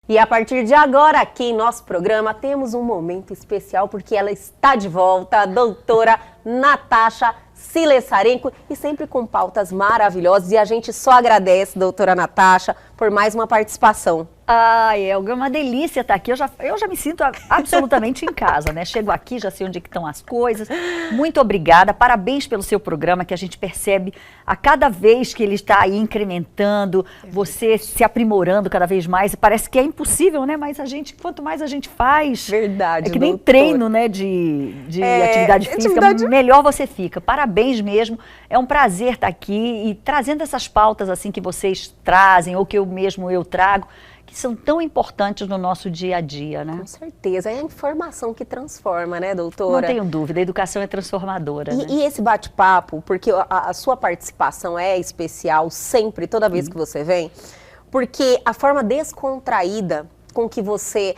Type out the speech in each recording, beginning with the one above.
E a partir de agora, aqui em nosso programa, temos um momento especial porque ela está de volta, a doutora Natasha Silessarenko, e sempre com pautas maravilhosas. E a gente só agradece, doutora Natasha, por mais uma participação. Ai, é uma delícia estar aqui. Eu já me sinto absolutamente em casa, né? Chego aqui, já sei onde estão as coisas. Muito obrigada, parabéns pelo seu programa, que a gente percebe a cada vez que ele está aí incrementando, você se aprimorando cada vez mais. Parece que é impossível, né? Mas quanto mais a gente faz... Verdade, é que nem doutora. treino, né, de atividade física, melhor você fica. Parabéns mesmo. É um prazer estar aqui e trazendo essas pautas assim que vocês trazem, ou que eu trago, que são tão importantes no nosso dia a dia, né? Com certeza, é a informação que transforma, né, doutora? Não tenho dúvida, a educação é transformadora. Né? E esse bate-papo, porque a sua participação é especial sempre, toda vez que você vem, porque a forma descontraída com que você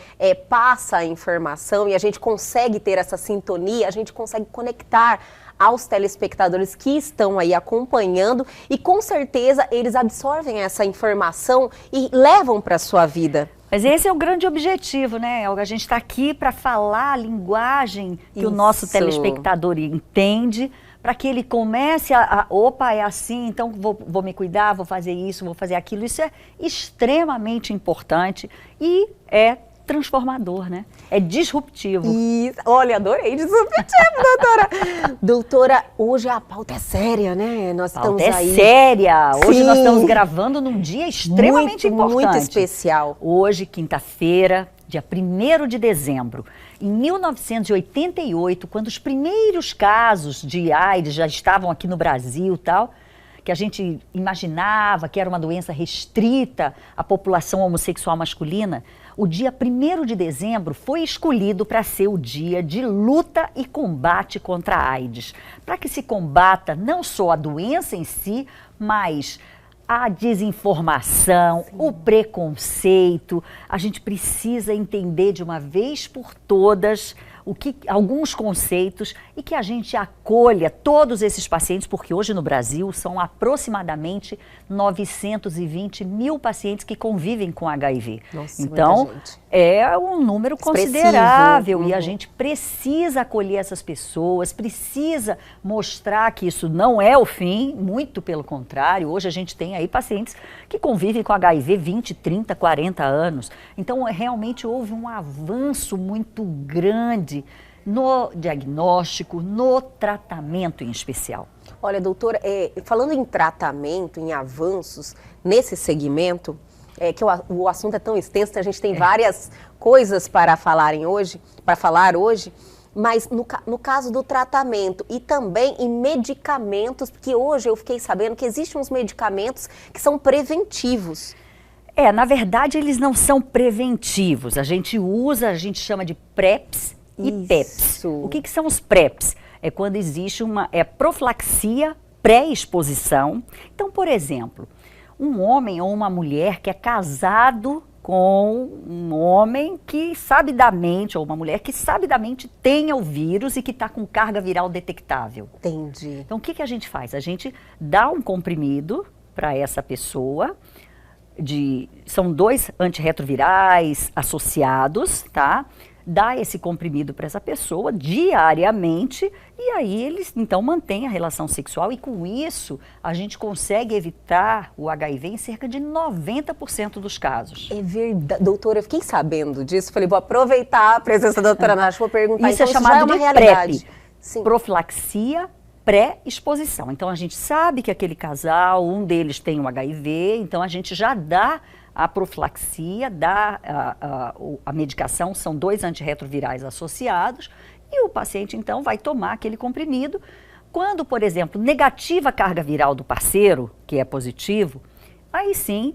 passa a informação e a gente consegue ter essa sintonia, a gente consegue conectar aos telespectadores que estão aí acompanhando e com certeza eles absorvem essa informação e levam para a sua vida. Mas esse é o grande objetivo, né? A gente está aqui para falar a linguagem que o nosso telespectador entende, para que ele comece opa, é assim, então vou me cuidar, vou fazer isso, vou fazer aquilo. Isso é extremamente importante e é transformador, né? É disruptivo. Isso. Olha, adorei disruptivo, doutora. Doutora, hoje a pauta é séria, né? Nós estamos aí. Séria. Hoje nós estamos gravando num dia extremamente importante. Muito especial. Hoje, quinta-feira, dia 1º de dezembro. Em 1988, quando os primeiros casos de AIDS já estavam aqui no Brasil e tal, que a gente imaginava que era uma doença restrita à população homossexual masculina, o dia 1º de dezembro foi escolhido para ser o dia de luta e combate contra a AIDS. Para que se combata não só a doença em si, mas a desinformação, o preconceito. A gente precisa entender de uma vez por todas alguns conceitos e que a gente acolha todos esses pacientes, porque hoje no Brasil são aproximadamente 920 mil pacientes que convivem com HIV. Nossa, então, é um número considerável e a gente precisa acolher essas pessoas, precisa mostrar que isso não é o fim, muito pelo contrário. Hoje a gente tem aí pacientes que convivem com HIV 20, 30, 40 anos. Então, realmente houve um avanço muito grande no diagnóstico, no tratamento em especial. Olha, doutora, falando em tratamento, em avanços nesse segmento, que o assunto é tão extenso, a gente tem várias coisas para falar hoje, mas no caso do tratamento e também em medicamentos, porque hoje eu fiquei sabendo que existem uns medicamentos que são preventivos. Na verdade eles não são preventivos, a gente chama de PrEPs e PEPs. O que são os PrEPs? É quando existe uma profilaxia pré-exposição. Então, por exemplo, um homem ou uma mulher que é casado com um homem que sabidamente, ou uma mulher que sabidamente tenha o vírus e que está com carga viral detectável. Entendi. Então, o que a gente faz? A gente dá um comprimido para essa pessoa, são 2 antirretrovirais associados, tá? Dá esse comprimido para essa pessoa diariamente e aí eles então mantêm a relação sexual e com isso a gente consegue evitar o HIV em cerca de 90% dos casos. É verdade, doutora, eu fiquei sabendo disso, falei, vou aproveitar a presença da doutora Natasha, vou perguntar. Isso então, é chamado de PrEP, Sim. Profilaxia pré-exposição. Então a gente sabe que aquele casal, um deles tem o HIV, então a gente já dá a profilaxia, dá a medicação, são 2 antirretrovirais associados, e o paciente então vai tomar aquele comprimido. Quando, por exemplo, negativa a carga viral do parceiro, que é positivo, aí sim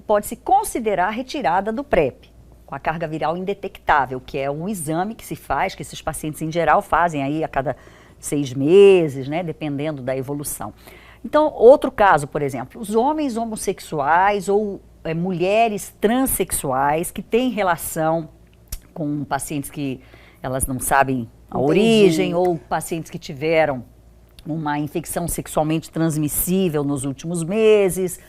pode-se considerar a retirada do PrEP, com a carga viral indetectável, que é um exame que se faz, que esses pacientes em geral fazem aí a cada 6 meses, né, dependendo da evolução. Então, outro caso, por exemplo, os homens homossexuais ou mulheres transexuais que têm relação com pacientes que elas não sabem a origem, ou pacientes que tiveram uma infecção sexualmente transmissível nos últimos meses,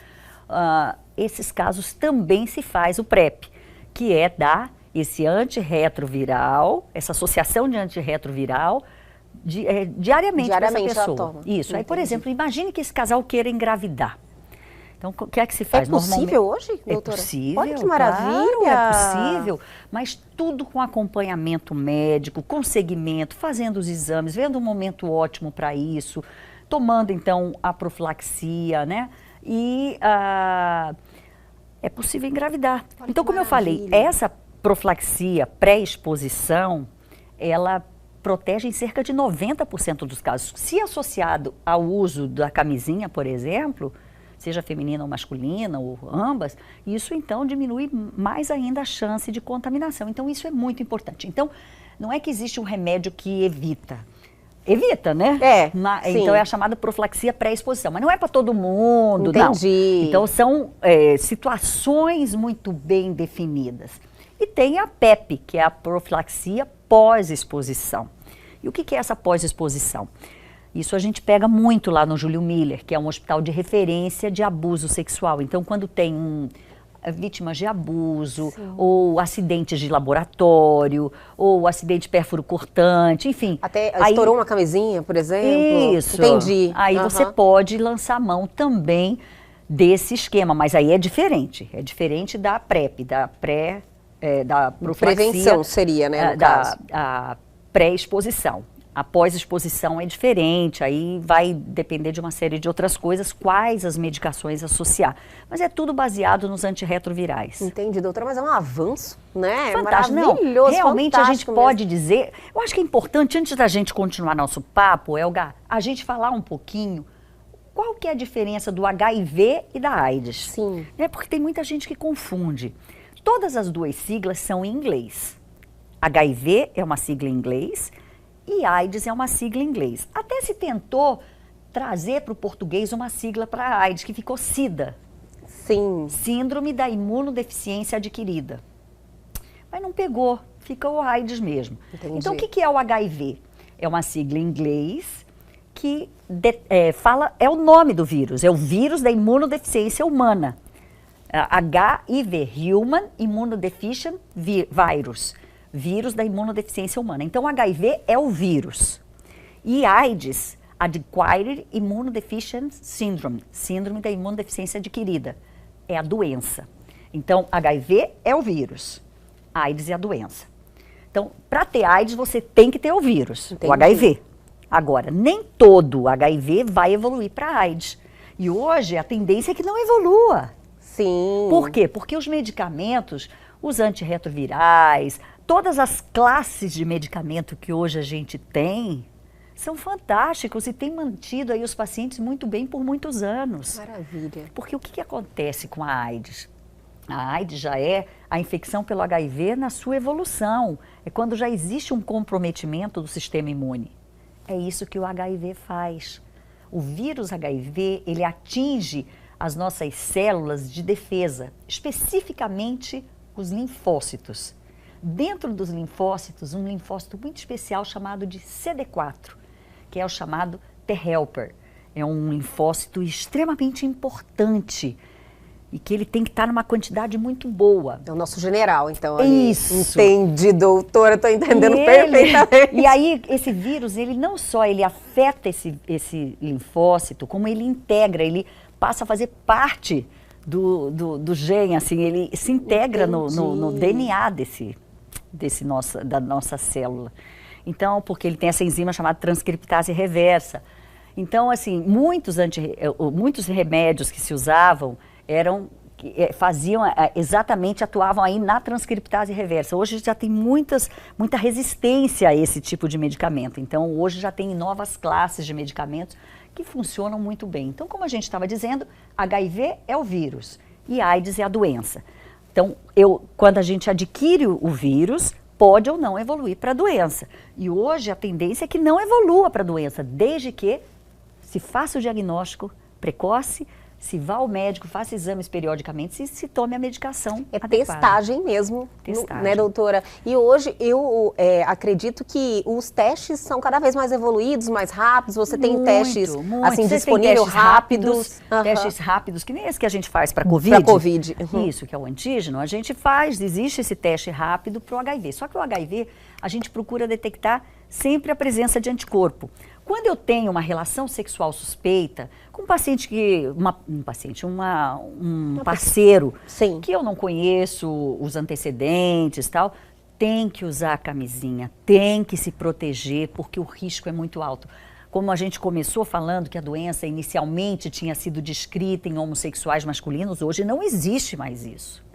esses casos também se faz o PrEP. que é dar esse antirretroviral, essa associação de antirretroviral, diariamente para essa pessoa. Toma. Isso. Aí, por exemplo, imagine que esse casal queira engravidar. Então, o que é que se faz? É possível hoje, doutora? É possível. Olha que maravilha! Claro, é possível, mas tudo com acompanhamento médico, com segmento, fazendo os exames, vendo um momento ótimo para isso, tomando, então, a profilaxia, né? E é possível engravidar. Olha, então, como eu falei, essa profilaxia pré-exposição, ela protege em cerca de 90% dos casos. Se associado ao uso da camisinha, por exemplo, seja feminina ou masculina, ou ambas, isso então diminui mais ainda a chance de contaminação. Então isso é muito importante. Então, não é que existe um remédio que evita. Evita, né? Então é a chamada profilaxia pré-exposição. Mas não é para todo mundo, Entendi. Não. Então são situações muito bem definidas. E tem a PEP, que é a profilaxia pós-exposição. E o que é essa pós-exposição? Isso a gente pega muito lá no Júlio Miller, que é um hospital de referência de abuso sexual. Então, quando tem vítimas de abuso, ou acidentes de laboratório, ou acidente pérfuro cortante, enfim. Até estourou uma camisinha, por exemplo. Isso. Entendi. Aí você pode lançar mão também desse esquema, mas aí é diferente. É diferente da PrEP, da profilaxia. Prevenção seria, né, no caso. A pré-exposição. A pós-exposição é diferente, aí vai depender de uma série de outras coisas, quais as medicações associar. Mas é tudo baseado nos antirretrovirais. Entendi, doutora, mas é um avanço, né? Fantástico. Maravilhoso, não, realmente a gente pode mesmo dizer, eu acho que é importante, antes da gente continuar nosso papo, Elga, a gente falar um pouquinho qual que é a diferença do HIV e da AIDS. Sim. Porque tem muita gente que confunde. Todas as duas siglas são em inglês. HIV é uma sigla em inglês e AIDS é uma sigla em inglês. Até se tentou trazer para o português uma sigla para a AIDS, que ficou SIDA. Sim. Síndrome da imunodeficiência adquirida. Mas não pegou, ficou o AIDS mesmo. Entendi. Então, o que é o HIV? É uma sigla em inglês que é o nome do vírus, é o vírus da imunodeficiência humana. HIV, Human Immunodeficient Virus, vírus da imunodeficiência humana. Então, HIV é o vírus. E AIDS, Acquired Immunodeficient Syndrome, síndrome da imunodeficiência adquirida, é a doença. Então, HIV é o vírus, AIDS é a doença. Então, para ter AIDS, você tem que ter o vírus, o HIV. Agora, nem todo HIV vai evoluir para AIDS. E hoje, a tendência é que não evolua. Sim. Por quê? Porque os medicamentos, os antirretrovirais, todas as classes de medicamento que hoje a gente tem, são fantásticos e têm mantido aí os pacientes muito bem por muitos anos. Maravilha. Porque o que acontece com a AIDS? A AIDS já é a infecção pelo HIV na sua evolução. É quando já existe um comprometimento do sistema imune. É isso que o HIV faz. O vírus HIV, ele atinge as nossas células de defesa, especificamente os linfócitos. Dentro dos linfócitos, um linfócito muito especial chamado de CD4, que é o chamado T-helper. É um linfócito extremamente importante e que ele tem que estar numa quantidade muito boa. É o nosso general, então. Ali. Isso. Entendi, doutora, estou entendendo perfeitamente. E aí, esse vírus, ele não só ele afeta esse linfócito, como ele integra, ele passa a fazer parte do gene, assim, ele se integra no DNA da nossa célula. Então, porque ele tem essa enzima chamada transcriptase reversa. Então, assim, muitos remédios que se usavam atuavam aí na transcriptase reversa. Hoje já tem muita resistência a esse tipo de medicamento. Então, hoje já tem novas classes de medicamentos que funcionam muito bem. Então, como a gente estava dizendo, HIV é o vírus e AIDS é a doença. Então, quando a gente adquire o vírus, pode ou não evoluir para a doença. E hoje a tendência é que não evolua para a doença, desde que se faça o diagnóstico precoce, se vá ao médico, faça exames periodicamente, se tome a medicação É adequada. testagem mesmo, Testagem. né, doutora? E hoje eu acredito que os testes são cada vez mais evoluídos, mais rápidos. Você tem testes assim Vocês têm disponíveis testes rápidos. testes rápidos, que nem esse que a gente faz para COVID. Para COVID. Isso, que é o antígeno, a gente faz, existe esse teste rápido para o HIV. Só que o HIV, a gente procura detectar sempre a presença de anticorpo. Quando eu tenho uma relação sexual suspeita com um paciente um parceiro Sim. que eu não conheço os antecedentes e tal, tem que usar a camisinha, tem que se proteger, porque o risco é muito alto. Como a gente começou falando que a doença inicialmente tinha sido descrita em homossexuais masculinos, hoje não existe mais isso.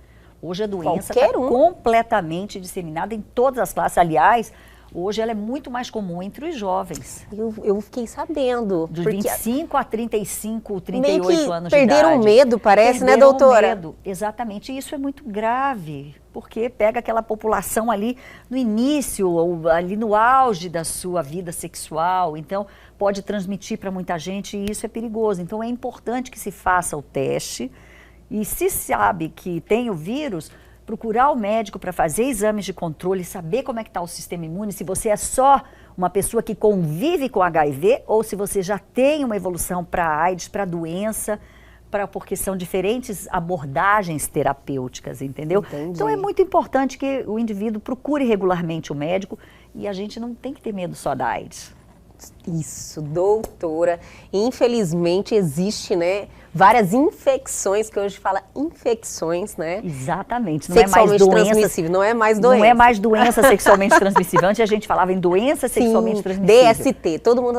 Hoje a doença está completamente disseminada em todas as classes. Aliás, hoje ela é muito mais comum entre os jovens. Eu fiquei sabendo. Dos 25 a 35, 38 anos de idade. Perderam o medo, parece, né, doutora? Medo, exatamente. E isso é muito grave, porque pega aquela população ali no início, ou ali no auge da sua vida sexual. Então, pode transmitir para muita gente e isso é perigoso. Então, é importante que se faça o teste. E se sabe que tem o vírus, procurar o médico para fazer exames de controle, saber como é que está o sistema imune, se você é só uma pessoa que convive com HIV ou se você já tem uma evolução para AIDS, para doença, porque são diferentes abordagens terapêuticas, entendeu? Entendi. Então é muito importante que o indivíduo procure regularmente o médico e a gente não tem que ter medo só da AIDS. Isso, doutora. Infelizmente existe, né, várias infecções, que hoje fala infecções, né? Exatamente, não é mais doença transmissível, não é mais doença. Não é mais doença sexualmente transmissível. Antes a gente falava em doença sexualmente transmissível. DST, todo mundo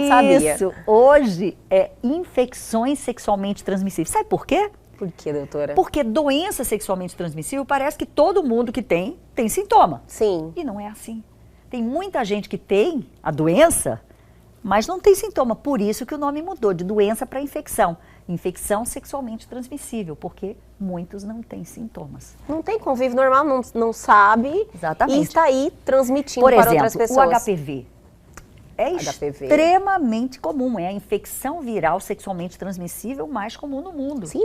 sabia. Isso, hoje é infecções sexualmente transmissíveis. Sabe por quê? Por quê, doutora? Porque doença sexualmente transmissível parece que todo mundo que tem sintoma. Sim. E não é assim. Tem muita gente que tem a doença, mas não tem sintoma. Por isso que o nome mudou de doença para infecção. Infecção sexualmente transmissível, porque muitos não têm sintomas. Não tem convívio normal, não sabe. Exatamente. E está aí transmitindo para outras pessoas. Por exemplo, o HPV. É extremamente comum, é a infecção viral sexualmente transmissível mais comum no mundo. Sim,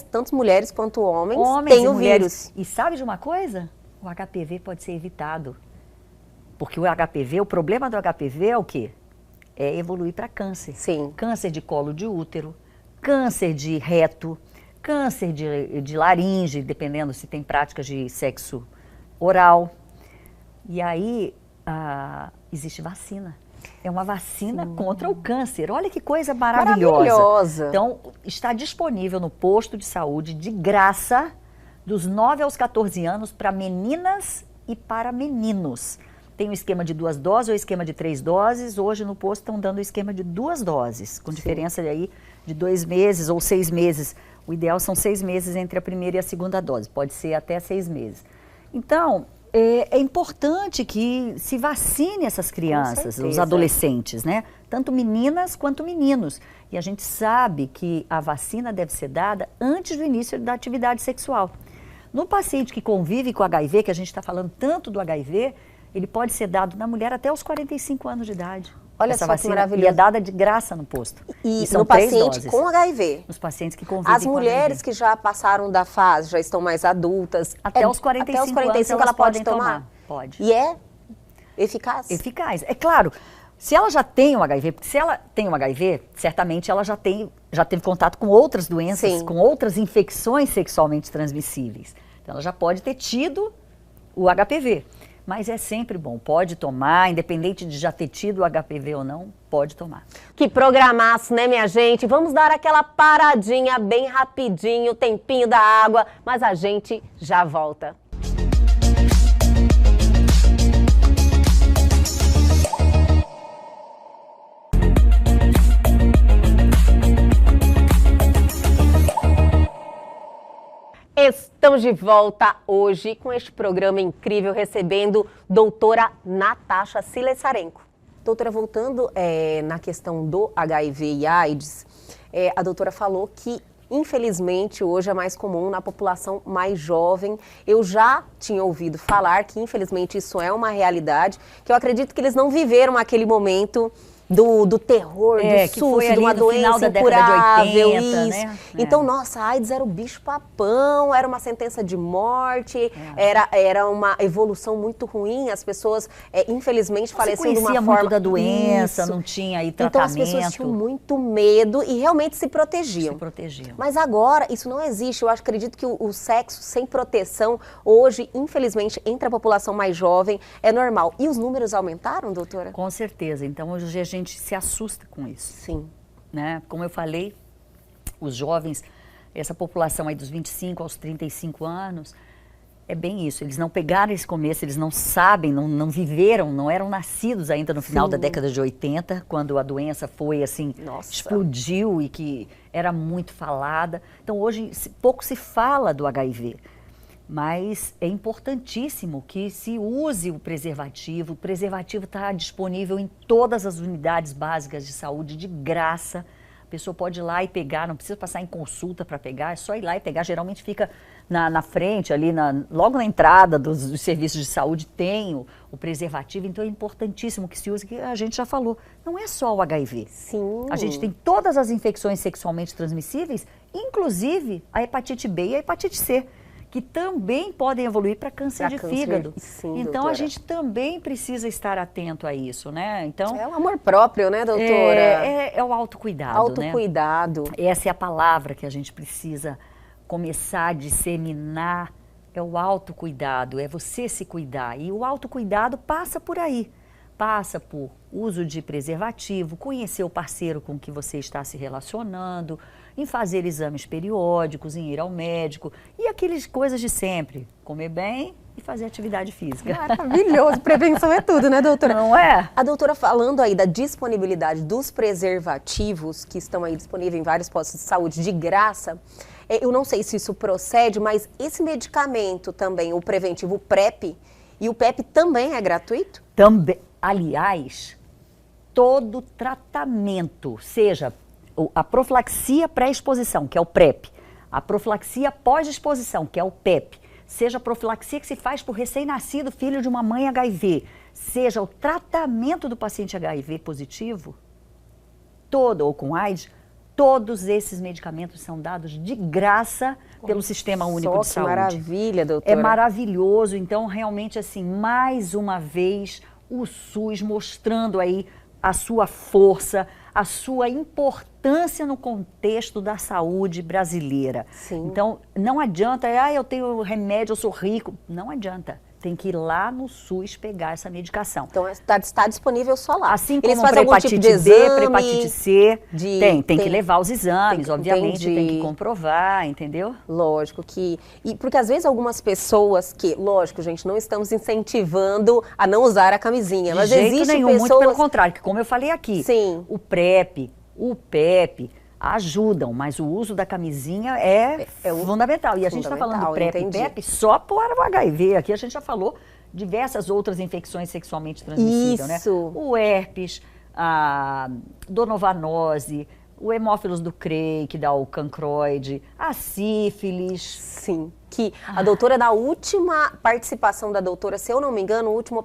tanto mulheres quanto homens têm o vírus. E sabe de uma coisa? O HPV pode ser evitado. Porque o HPV, o problema do HPV é o quê? É evoluir para câncer. Sim. Câncer de colo de útero, câncer de reto, câncer de laringe, dependendo se tem práticas de sexo oral. E aí existe vacina. É uma vacina contra o câncer. Olha que coisa maravilhosa. Então, está disponível no posto de saúde, de graça, dos 9 aos 14 anos, para meninas e para meninos. Tem o esquema de 2 doses ou esquema de 3 doses. Hoje no posto estão dando o esquema de 2 doses, com diferença aí de 2 meses ou 6 meses. O ideal são 6 meses entre a primeira e a segunda dose. Pode ser até 6 meses. Então, é importante que se vacine essas crianças, os adolescentes, né? Tanto meninas quanto meninos. E a gente sabe que a vacina deve ser dada antes do início da atividade sexual. No paciente que convive com HIV, que a gente está falando tanto do HIV, ele pode ser dado na mulher até os 45 anos de idade. Olha essa só vacina, que maravilhoso. E é dada de graça no posto. E são no 3 paciente doses. com HIV. Nos pacientes que convivem As mulheres que já passaram da fase, já estão mais adultas. Até os 45 anos ela pode tomar? Pode. E é eficaz? Eficaz. É claro, se ela já tem o HIV, porque se ela tem o HIV, certamente ela já teve contato com outras doenças, Sim. com outras infecções sexualmente transmissíveis. Então ela já pode ter tido o HPV. Mas é sempre bom, pode tomar, independente de já ter tido o HPV ou não, pode tomar. Que programaço, né, minha gente? Vamos dar aquela paradinha bem rapidinho, tempinho da água, mas a gente já volta. Estamos de volta hoje com este programa incrível, recebendo doutora Natasha Silesarenko. Doutora, voltando na questão do HIV e AIDS, a doutora falou que, infelizmente, hoje é mais comum na população mais jovem. Eu já tinha ouvido falar que, infelizmente, isso é uma realidade, que eu acredito que eles não viveram aquele momento do terror, do que susto, foi de ali uma no final doença da década de incurável, 80, isso. né? Então, nossa, a AIDS era o bicho-papão, era uma sentença de morte, era uma evolução muito ruim, as pessoas, infelizmente, falecendo de uma conhecia forma... muito da doença, Isso. não tinha aí Então, tratamento. as pessoas tinham muito medo e realmente se protegiam. Mas agora, isso não existe. Eu acredito que o sexo sem proteção, hoje, infelizmente, entre a população mais jovem, é normal. E os números aumentaram, doutora? Com certeza. Então, hoje a gente se assusta com isso. Sim. Né? Como eu falei, os jovens, essa população aí dos 25 aos 35 anos, é bem isso. Eles não pegaram esse começo, eles não sabem, não viveram, não eram nascidos ainda no final da década de 80, quando a doença foi assim, explodiu e que era muito falada. Então, hoje, pouco se fala do HIV. Mas é importantíssimo que se use o preservativo. O preservativo está disponível em todas as unidades básicas de saúde, de graça. A pessoa pode ir lá e pegar, não precisa passar em consulta para pegar, é só ir lá e pegar. Geralmente fica na frente, ali logo na entrada dos serviços de saúde, tem o preservativo. Então é importantíssimo que se use, que a gente já falou, não é só o HIV. Sim. A gente tem todas as infecções sexualmente transmissíveis, inclusive a hepatite B e a hepatite C, que também podem evoluir para câncer de fígado. Sim, então, doutora, a gente também precisa estar atento a isso, né? Então, é o amor próprio, né, doutora? É o autocuidado, Autocuidado. Né? Essa é a palavra que a gente precisa começar a disseminar, é o autocuidado, é você se cuidar. E o autocuidado passa por aí. Passa por uso de preservativo, conhecer o parceiro com que você está se relacionando, em fazer exames periódicos, em ir ao médico e aquelas coisas de sempre, comer bem e fazer atividade física. Maravilhoso, prevenção é tudo, né, doutora? Não é? A doutora falando aí da disponibilidade dos preservativos, que estão aí disponíveis em vários postos de saúde de graça, eu não sei se isso procede, mas esse medicamento também, o preventivo PrEP, e o PEP também é gratuito? Também. Aliás, todo tratamento, seja a profilaxia pré-exposição, que é o PrEP, a profilaxia pós-exposição, que é o PEP, seja a profilaxia que se faz por recém-nascido filho de uma mãe HIV, seja o tratamento do paciente HIV positivo, ou com AIDS, todos esses medicamentos são dados de graça pelo Sistema Único de Saúde. Maravilha, doutora. É maravilhoso. Então, realmente, assim, mais uma vez, o SUS mostrando aí a sua força, a sua importância no contexto da saúde brasileira. Sim. Então, não adianta, eu tenho remédio, eu sou rico. Não adianta. Tem que ir lá no SUS pegar essa medicação. Então, está disponível só lá. Assim como para hepatite B, para hepatite C, tem que levar os exames, obviamente, tem que comprovar, entendeu? Lógico que... porque às vezes algumas pessoas que, lógico, gente, não estamos incentivando a não usar a camisinha, mas existe nenhum, pessoas... muito pelo contrário, que como eu falei aqui, Sim. O PrEP, o PEP... ajudam, mas o uso da camisinha é fundamental. E a gente está falando do PrEP e PEP só para o HIV. Aqui a gente já falou diversas outras infecções sexualmente transmissíveis, né? O herpes, a donovanose, o hemófilos do Crey, que dá o cancroide, a sífilis. Sim, que a doutora, na última participação da doutora, se eu não me engano, o último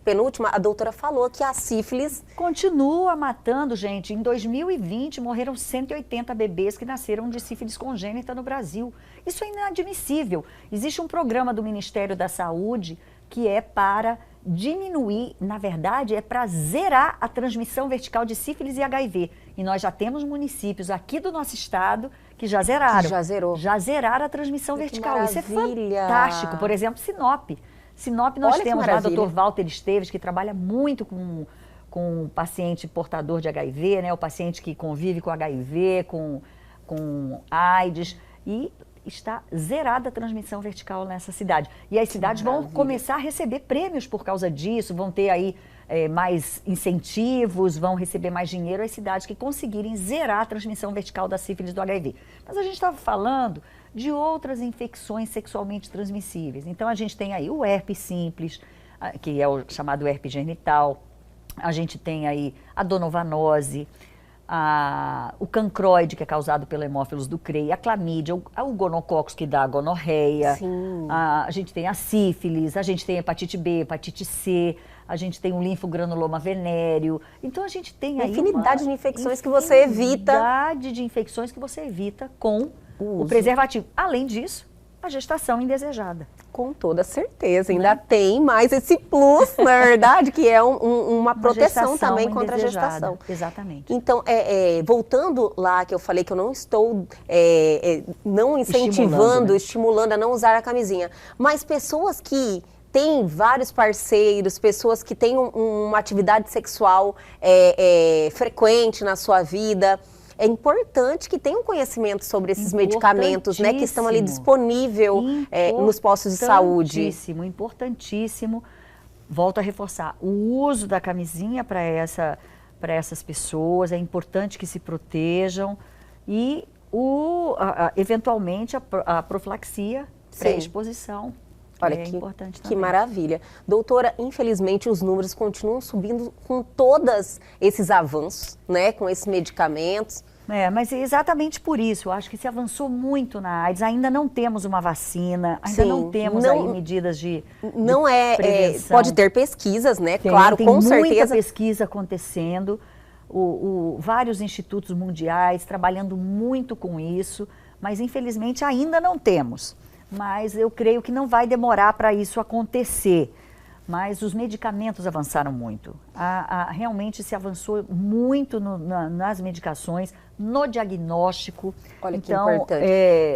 penúltima, a doutora falou que a sífilis... continua matando, gente. Em 2020, morreram 180 bebês que nasceram de sífilis congênita no Brasil. Isso é inadmissível. Existe um programa do Ministério da Saúde que é para diminuir, na verdade, é para zerar a transmissão vertical de sífilis e HIV. E nós já temos municípios aqui do nosso estado que já zeraram. Já zerou. Já zeraram a transmissão vertical. Isso é fantástico. Por exemplo, Sinop. Sinop nós temos lá o Dr. Walter Esteves, que trabalha muito com o paciente portador de HIV, né? O paciente que convive com HIV, com AIDS, e está zerada a transmissão vertical nessa cidade. E as cidades vão começar a receber prêmios por causa disso, vão ter aí mais incentivos, vão receber mais dinheiro as cidades que conseguirem zerar a transmissão vertical da sífilis do HIV. Mas a gente estava falando de outras infecções sexualmente transmissíveis. Então, a gente tem aí o herpes simples, que é o chamado herpes genital, a gente tem aí a donovanose, o cancroide, que é causado pelo hemófilos do Crey, a clamídia, o gonococcus, que dá a gonorreia, a gente tem a sífilis, a gente tem a hepatite B, hepatite C, a gente tem o linfogranuloma venéreo. Então, a gente tem aí infinidade de infecções que você evita. Infinidade de infecções que você evita com o preservativo. Além disso, a gestação indesejada. Com toda certeza, ainda tem mais esse plus, na verdade, que é uma proteção também contra a gestação. Exatamente. Então, voltando lá que eu falei que eu não estou não incentivando, estimulando a não usar a camisinha, mas pessoas que têm vários parceiros, pessoas que têm uma atividade sexual frequente na sua vida, é importante que tenham conhecimento sobre esses medicamentos, né, que estão ali disponível nos postos de saúde. Importantíssimo. Volto a reforçar, o uso da camisinha para essas pessoas, é importante que se protejam e eventualmente a profilaxia, pré-exposição. Olha, importante que maravilha. Doutora, infelizmente os números continuam subindo com todos esses avanços, né, com esses medicamentos. Mas é exatamente por isso, eu acho que se avançou muito na AIDS, ainda não temos uma vacina, ainda não temos aí medidas de prevenção. Pode ter pesquisas, né, claro, com certeza. Tem muita pesquisa acontecendo, vários institutos mundiais trabalhando muito com isso, mas infelizmente ainda não temos. Mas eu creio que não vai demorar para isso acontecer. Mas os medicamentos avançaram muito. Realmente se avançou muito nas medicações, no diagnóstico. Olha que importante.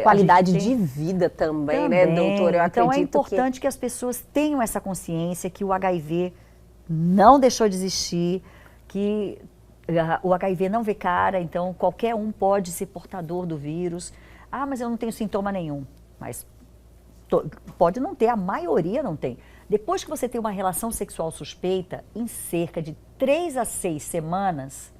Qualidade de vida também, né, doutora? Eu então é importante que as pessoas tenham essa consciência que o HIV não deixou de existir, que o HIV não vê cara, então qualquer um pode ser portador do vírus. Mas eu não tenho sintoma nenhum. Mas pode não ter, a maioria não tem. Depois que você tem uma relação sexual suspeita, em cerca de 3 a 6 semanas,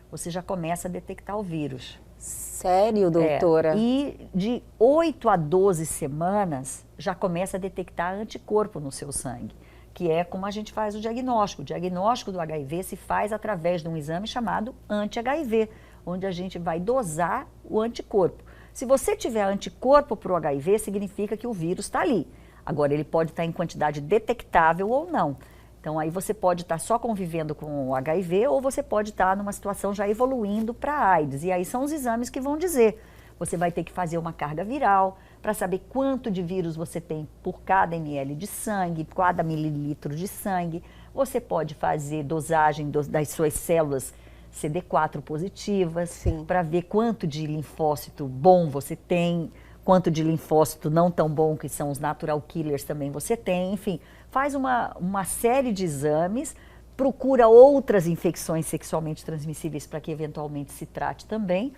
você já começa a detectar o vírus. Sério, doutora? E de 8 a 12 semanas, já começa a detectar anticorpo no seu sangue, que é como a gente faz o diagnóstico. O diagnóstico do HIV se faz através de um exame chamado anti-HIV, onde a gente vai dosar o anticorpo. Se você tiver anticorpo para o HIV, significa que o vírus está ali. Agora, ele pode estar em quantidade detectável ou não. Então, aí você pode estar só convivendo com o HIV ou você pode estar numa situação já evoluindo para a AIDS. E aí são os exames que vão dizer. Você vai ter que fazer uma carga viral para saber quanto de vírus você tem por cada ml de sangue, cada mililitro de sangue. Você pode fazer dosagem das suas células CD4 positivas, para ver quanto de linfócito bom você tem, quanto de linfócito não tão bom, que são os natural killers também você tem, enfim, faz uma série de exames, procura outras infecções sexualmente transmissíveis para que eventualmente se trate também,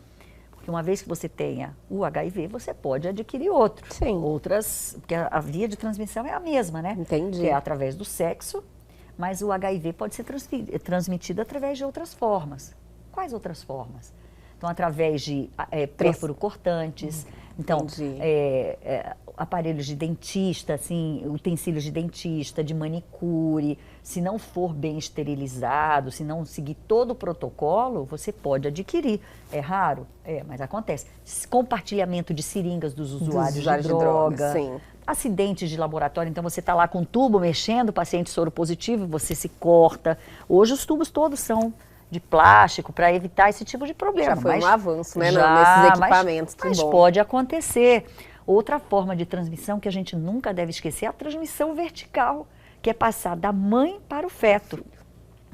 porque uma vez que você tenha o HIV, você pode adquirir outros. Outras, porque a via de transmissão é a mesma, né? Entendi. Que é através do sexo, mas o HIV pode ser transmitido através de outras formas. Quais outras formas? Então, através de pérfuro cortantes, então, aparelhos de dentista, assim, utensílios de dentista, de manicure. Se não for bem esterilizado, se não seguir todo o protocolo, você pode adquirir. É raro? Mas acontece. Compartilhamento de seringas dos usuários de droga. Acidentes de laboratório, então você está lá com um tubo mexendo, paciente soro positivo, você se corta. Hoje os tubos todos são de plástico para evitar esse tipo de problema. Já foi um avanço, né, nesses equipamentos. Mas pode acontecer. Outra forma de transmissão que a gente nunca deve esquecer é a transmissão vertical, que é passar da mãe para o feto.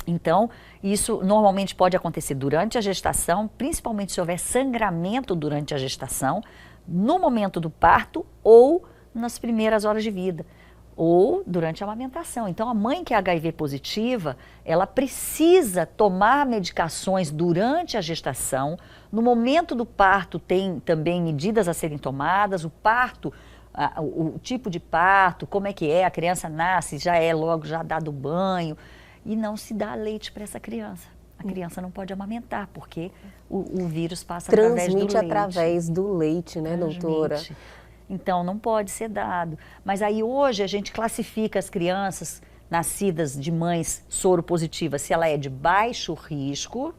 Então, isso normalmente pode acontecer durante a gestação, principalmente se houver sangramento durante a gestação, no momento do parto ou nas primeiras horas de vida, ou durante a amamentação. Então, a mãe que é HIV positiva, ela precisa tomar medicações durante a gestação. No momento do parto, tem também medidas a serem tomadas. O parto, o tipo de parto, como é que é, a criança nasce, já é logo, já dado banho. E não se dá leite para essa criança. A criança não pode amamentar, porque o vírus passa através do leite. Transmite através do leite, né, doutora? Então, não pode ser dado. Mas aí hoje a gente classifica as crianças nascidas de mães soropositivas, se ela é de baixo risco.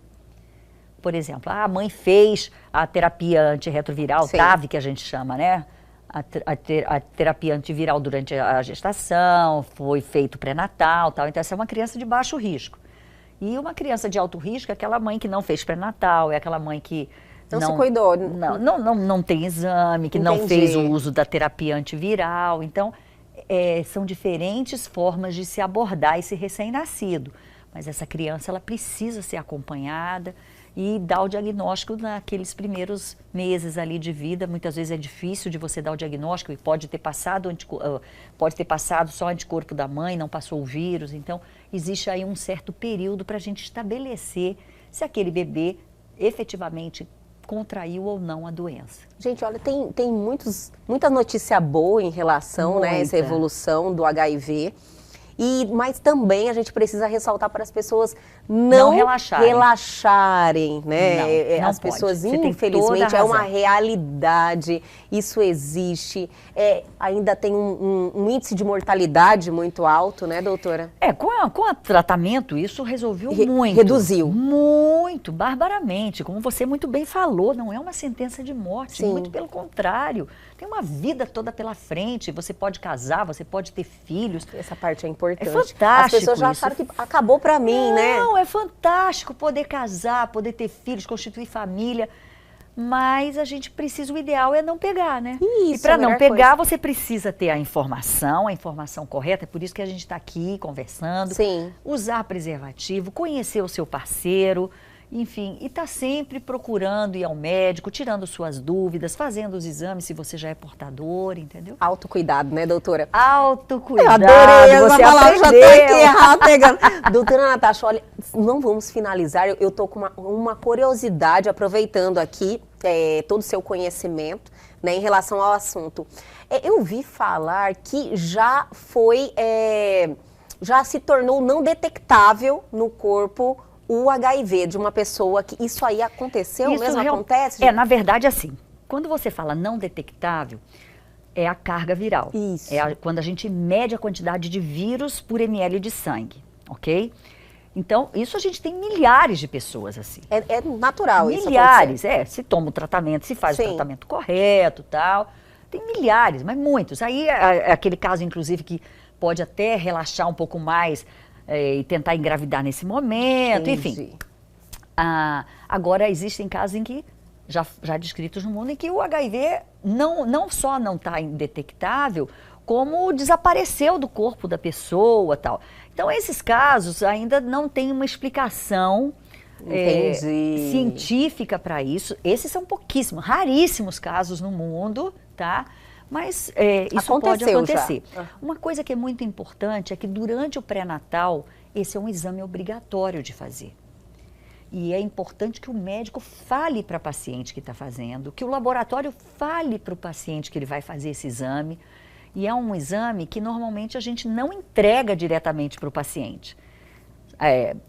Por exemplo, a mãe fez a terapia antirretroviral, TAV, que a gente chama, né? a terapia antiviral durante a gestação, foi feito pré-natal, tal. Então essa é uma criança de baixo risco. E uma criança de alto risco é aquela mãe que não fez pré-natal, é aquela mãe que não se cuidou. Não tem exame, que não fez o uso da terapia antiviral. Então, são diferentes formas de se abordar esse recém-nascido. Mas essa criança, ela precisa ser acompanhada e dar o diagnóstico naqueles primeiros meses ali de vida. Muitas vezes é difícil de você dar o diagnóstico e pode ter passado só o anticorpo da mãe, não passou o vírus. Então, existe aí um certo período para a gente estabelecer se aquele bebê efetivamente contraiu ou não a doença. Gente, olha, tem muita notícia boa em relação a essa evolução do HIV. Mas também a gente precisa ressaltar para as pessoas não relaxarem, né? Não as pessoas, pode. infelizmente, é uma realidade, isso existe. Ainda tem um índice de mortalidade muito alto, né, doutora? Com o tratamento, isso resolveu muito. Reduziu. Muito, barbaramente. Como você muito bem falou, não é uma sentença de morte, Sim. Muito pelo contrário. Tem uma vida toda pela frente, você pode casar, você pode ter filhos. Essa parte é importante. É fantástico. As pessoas já acharam que acabou pra mim, né? Não, é fantástico poder casar, poder ter filhos, constituir família. Mas a gente precisa, o ideal é não pegar, né? Isso, e para não pegar, coisa. você precisa ter a informação correta. É por isso que a gente está aqui conversando. Sim. Usar preservativo, conhecer o seu parceiro. Enfim, e está sempre procurando ir ao médico, tirando suas dúvidas, fazendo os exames se você já é portador, entendeu? Autocuidado, né, doutora? Autocuidado. Eu adorei essa palavra, já tô aqui aprendeu. pegando. Doutora Natasha, olha, não vamos finalizar, eu tô com uma curiosidade, aproveitando aqui todo o seu conhecimento, né, em relação ao assunto. Eu vi falar que já se tornou não detectável no corpo o HIV de uma pessoa que isso aí aconteceu, isso mesmo acontece? Na verdade, assim, quando você fala não detectável, é a carga viral. Isso. Quando a gente mede a quantidade de vírus por ml de sangue, ok? Então, isso a gente tem milhares de pessoas assim. É natural isso milhares, se toma o tratamento, se faz Sim. o tratamento correto, tal. Tem milhares, mas muitos. Aí é aquele caso, inclusive, que pode até relaxar um pouco mais, e tentar engravidar nesse momento, Entendi. Enfim. Agora, existem casos em que, já descritos no mundo, em que o HIV não só não está indetectável, como desapareceu do corpo da pessoa, tal. Então, esses casos ainda não tem uma explicação científica para isso. Esses são pouquíssimos, raríssimos casos no mundo, tá? Mas isso pode acontecer. Uma coisa que é muito importante é que durante o pré-natal, esse é um exame obrigatório de fazer. E é importante que o médico fale para a paciente que está fazendo, que o laboratório fale para o paciente que ele vai fazer esse exame. E é um exame que normalmente a gente não entrega diretamente para o paciente.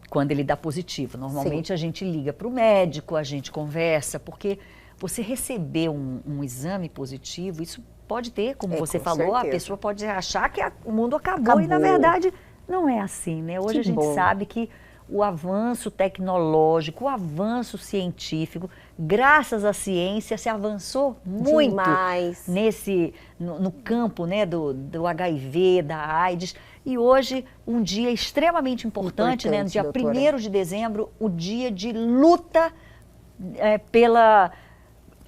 Quando ele dá positivo. Normalmente Sim. A gente liga para o médico, a gente conversa, porque você receber um exame positivo, isso pode ter, como você falou, certeza. A pessoa pode achar que o mundo acabou. E na verdade não é assim, né? Hoje a gente sabe que o avanço tecnológico, o avanço científico, graças à ciência, se avançou muito no campo, né, do HIV, da AIDS. E hoje, um dia extremamente importante, né, no dia 1º de dezembro, o dia de luta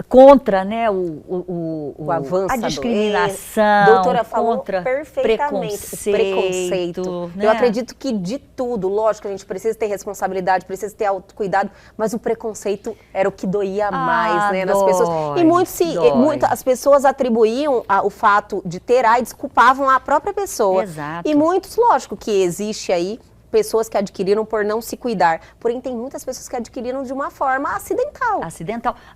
contra, né, o avanço, a discriminação, doutora falou contra perfeitamente preconceito. Né? Eu acredito que de tudo, lógico, a gente precisa ter responsabilidade, precisa ter autocuidado, mas o preconceito era o que doía mais, né, nas pessoas. E as pessoas atribuíam o fato de ter AIDS, culpavam a própria pessoa. Exato. E muitos, lógico, que existe aí pessoas que adquiriram por não se cuidar. Porém, tem muitas pessoas que adquiriram de uma forma acidental.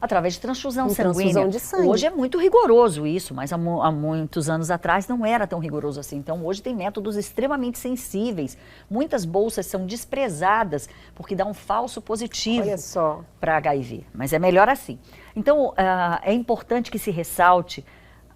Através de transfusão sanguínea. Transfusão de sangue. Hoje é muito rigoroso isso, mas há muitos anos atrás não era tão rigoroso assim. Então, hoje tem métodos extremamente sensíveis. Muitas bolsas são desprezadas porque dá um falso positivo para HIV. Mas é melhor assim. Então, é importante que se ressalte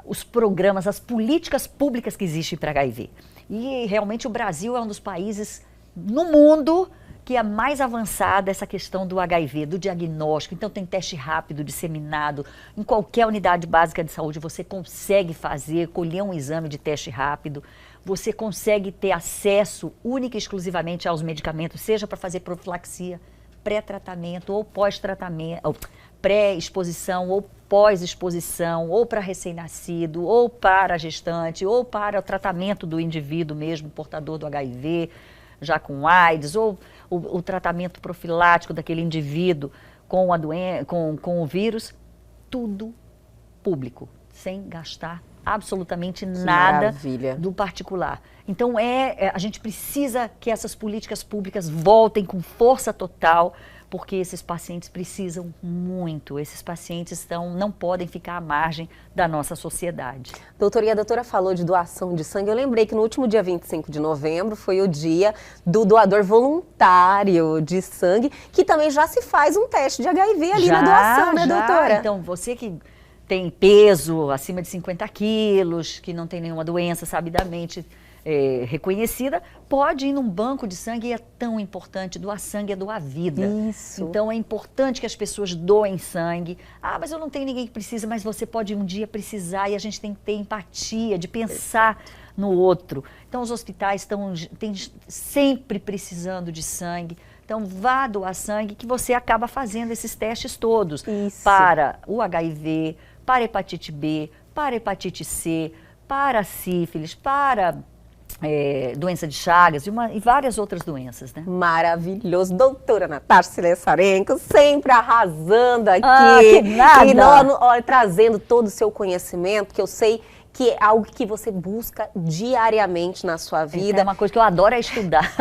os programas, as políticas públicas que existem para HIV. E realmente o Brasil é um dos países no mundo que é a mais avançada essa questão do HIV, do diagnóstico. Então tem teste rápido, disseminado. Em qualquer unidade básica de saúde você consegue fazer, colher um exame de teste rápido. Você consegue ter acesso única e exclusivamente aos medicamentos, seja para fazer profilaxia, pré-tratamento ou pós-tratamento, pré-exposição ou pós-exposição, ou para recém-nascido, ou para a gestante, ou para o tratamento do indivíduo mesmo, portador do HIV, já com AIDS, ou o tratamento profilático daquele indivíduo com, com o vírus, tudo público, sem gastar absolutamente nada do particular. Então a gente precisa que essas políticas públicas voltem com força total, porque esses pacientes precisam muito, esses pacientes não podem ficar à margem da nossa sociedade. Doutora, e a doutora falou de doação de sangue, eu lembrei que no último dia 25 de novembro foi o dia do doador voluntário de sangue, que também já se faz um teste de HIV ali na doação, né, doutora? Então, você que tem peso acima de 50 quilos, que não tem nenhuma doença sabidamente reconhecida, pode ir num banco de sangue, e é tão importante. Doar sangue é doar vida. Isso. Então é importante que as pessoas doem sangue. Ah, mas eu não tenho ninguém que precisa, mas você pode um dia precisar, e a gente tem que ter empatia, de pensar no outro. Então os hospitais estão sempre precisando de sangue. Então vá doar sangue, que você acaba fazendo esses testes todos. Isso. Para o HIV, para a hepatite B, para a hepatite C, para a sífilis, para doença de Chagas e várias outras doenças, né? Maravilhoso. Doutora Natasha Silessarenko, sempre arrasando aqui. Que nada. E trazendo todo o seu conhecimento, que eu sei que é algo que você busca diariamente na sua vida. É uma coisa que eu adoro estudar.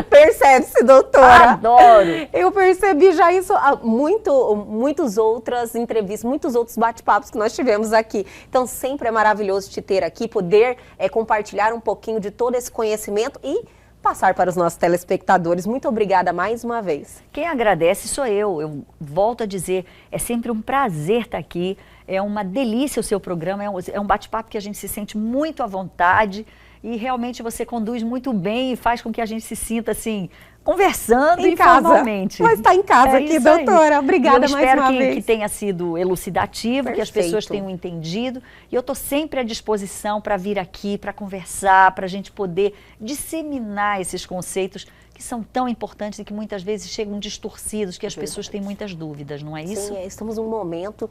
Percebe-se, doutora? Adoro. Eu percebi já isso muitas outras entrevistas, muitos outros bate-papos que nós tivemos aqui. Então sempre é maravilhoso te ter aqui, poder compartilhar um pouquinho de todo esse conhecimento e passar para os nossos telespectadores. Muito obrigada mais uma vez. Quem agradece sou eu. Eu volto a dizer, é sempre um prazer estar aqui. É uma delícia o seu programa, é um bate-papo que a gente se sente muito à vontade e realmente você conduz muito bem e faz com que a gente se sinta assim, conversando informalmente. Mas está em casa aqui, doutora. Obrigada mais uma vez. Eu espero que tenha sido elucidativo, que as pessoas tenham entendido. E eu estou sempre à disposição para vir aqui, para conversar, para a gente poder disseminar esses conceitos que são tão importantes e que muitas vezes chegam distorcidos, que as pessoas têm muitas dúvidas, não é isso? Sim, estamos num momento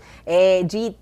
de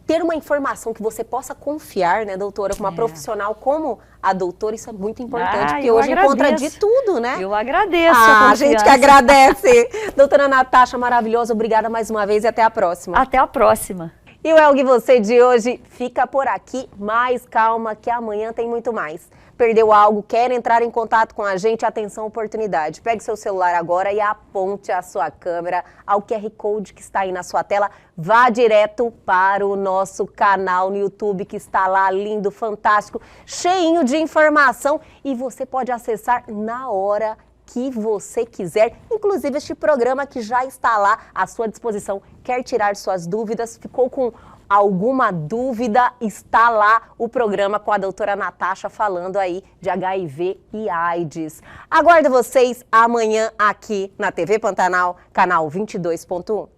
ter uma informação que você possa confiar, né, doutora, com uma profissional como a doutora, isso é muito importante, porque hoje encontra de tudo, né? Eu agradeço a gente que agradece. Doutora Natasha, maravilhosa, obrigada mais uma vez e até a próxima. Até a próxima. E o Elgue Você de hoje fica por aqui, mas calma que amanhã tem muito mais. Perdeu algo, quer entrar em contato com a gente? Atenção, oportunidade. Pegue seu celular agora e aponte a sua câmera ao QR Code que está aí na sua tela. Vá direto para o nosso canal no YouTube, que está lá lindo, fantástico, cheinho de informação, e você pode acessar na hora que você quiser, inclusive este programa que já está lá à sua disposição. Quer tirar suas dúvidas? Ficou com alguma dúvida? Está lá o programa com a doutora Natasha falando aí de HIV e AIDS. Aguardo vocês amanhã aqui na TV Pantanal, canal 22.1.